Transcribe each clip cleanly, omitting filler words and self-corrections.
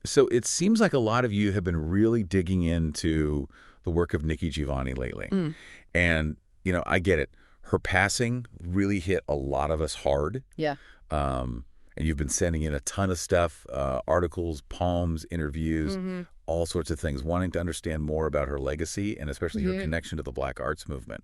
So it seems like a lot of you have been really digging into the work of Nikki Giovanni lately. Mm. And, I get it. Her passing really hit a lot of us hard. Yeah. And you've been sending in a ton of stuff, articles, poems, interviews, Mm-hmm. all sorts of things, wanting to understand more about her legacy and especially her Yeah. connection to the Black arts movement.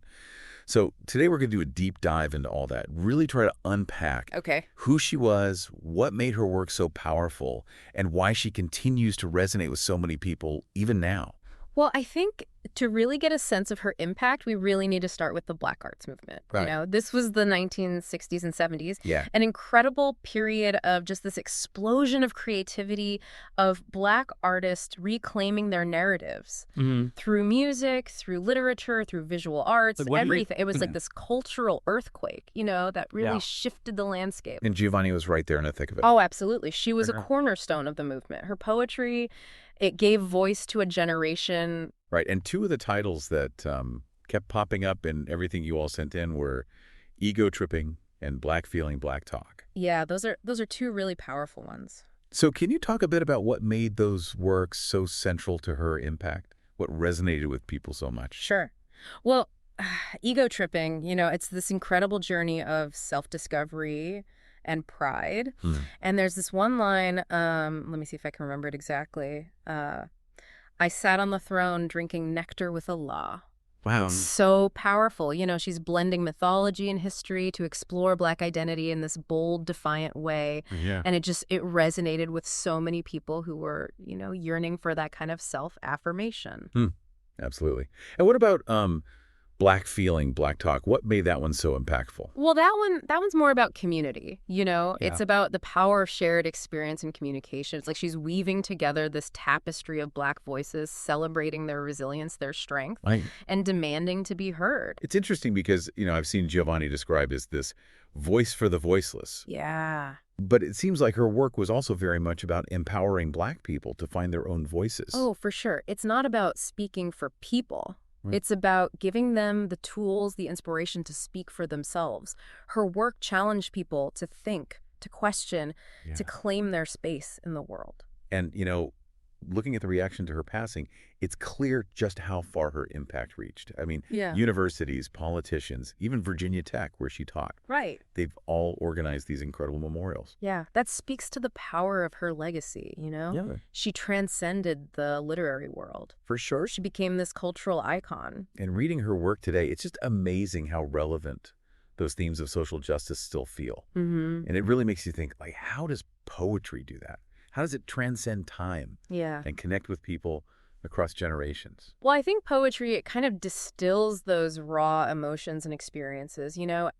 So today we're going to do a deep dive into all that, really try to unpack Okay. who she was, what made her work so powerful, and why she continues to resonate with so many people even now. Well, I think to really get a sense of her impact, we really need to start with the Black arts movement. Right. This was the 1960s and 70s, Yeah. an incredible period of just this explosion of creativity of Black artists reclaiming their narratives through music, through literature, through visual arts, Like, what do you- everything. It was like this cultural earthquake, that really Yeah. shifted the landscape. And Giovanni was right there in the thick of it. Oh, absolutely. She was a Okay. cornerstone of the movement. Her poetry, it gave voice to a generation. Right. And two of the titles that kept popping up in everything you all sent in were Ego Tripping and Black Feeling, Black Talk. Yeah, those are two really powerful ones. So can you talk a bit about what made those works so central to her impact? What resonated with people so much? Sure. Well, ego tripping, it's this incredible journey of self-discovery and pride. And there's this one line, let me see if I can remember it exactly. I sat on the throne drinking nectar with Allah. Wow. So powerful. She's blending mythology and history to explore Black identity in this bold, defiant way. Yeah. And it resonated with so many people who were, yearning for that kind of self-affirmation. Absolutely. And what about Black Feeling, Black Talk? What made that one so impactful? Well, that one's more about community, It's about the power of shared experience and communication. It's like she's weaving together this tapestry of Black voices, celebrating their resilience, their strength, Right. and demanding to be heard. It's interesting because, I've seen Giovanni described as this voice for the voiceless. Yeah. But it seems like her work was also very much about empowering Black people to find their own voices. Oh, for sure. It's not about speaking for people. Right. It's about giving them the tools, the inspiration to speak for themselves. Her work challenged people to think, to question, Yeah. to claim their space in the world. And, looking at the reaction to her passing, it's clear just how far her impact reached. I mean, Yeah. universities, politicians, even Virginia Tech, where she taught, Right. they've all organized these incredible memorials. Yeah, that speaks to the power of her legacy, Yeah, She transcended the literary world. for sure. She became this cultural icon. And reading her work today, it's just amazing how relevant those themes of social justice still feel. Mm-hmm. And it really makes you think, how does poetry do that? How does it transcend time Yeah. and connect with people across generations? Well, I think poetry, it kind of distills those raw emotions and experiences,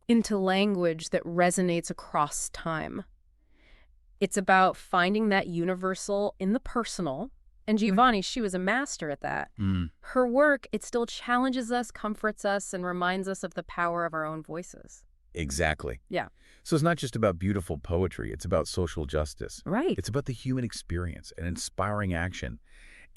into language that resonates across time. It's about finding that universal in the personal. And Giovanni, she was a master at that. Her work, it still challenges us, comforts us, and reminds us of the power of our own voices. Exactly. Yeah. So it's not just about beautiful poetry. It's about social justice. Right. It's about the human experience and inspiring action.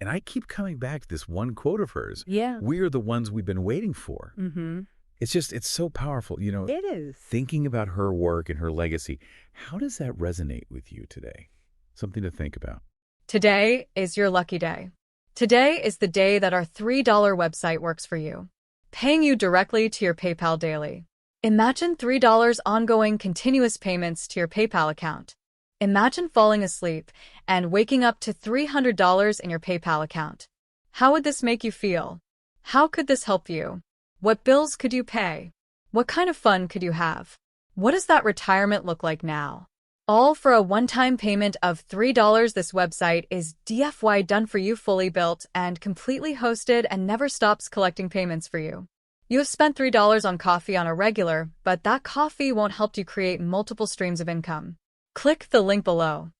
And I keep coming back to this one quote of hers. Yeah. We are the ones we've been waiting for. Mm-hmm. It's so powerful. It is. Thinking about her work and her legacy, how does that resonate with you today? Something to think about. Today is your lucky day. Today is the day that our $3 website works for you, paying you directly to your PayPal daily. Imagine $3 ongoing continuous payments to your PayPal account. Imagine falling asleep and waking up to $300 in your PayPal account. How would this make you feel? How could this help you? What bills could you pay? What kind of fun could you have? What does that retirement look like now? All for a one-time payment of $3. This website is DFY done for you, fully built and completely hosted, and never stops collecting payments for you. You have spent $3 on coffee on a regular, but that coffee won't help you create multiple streams of income. Click the link below.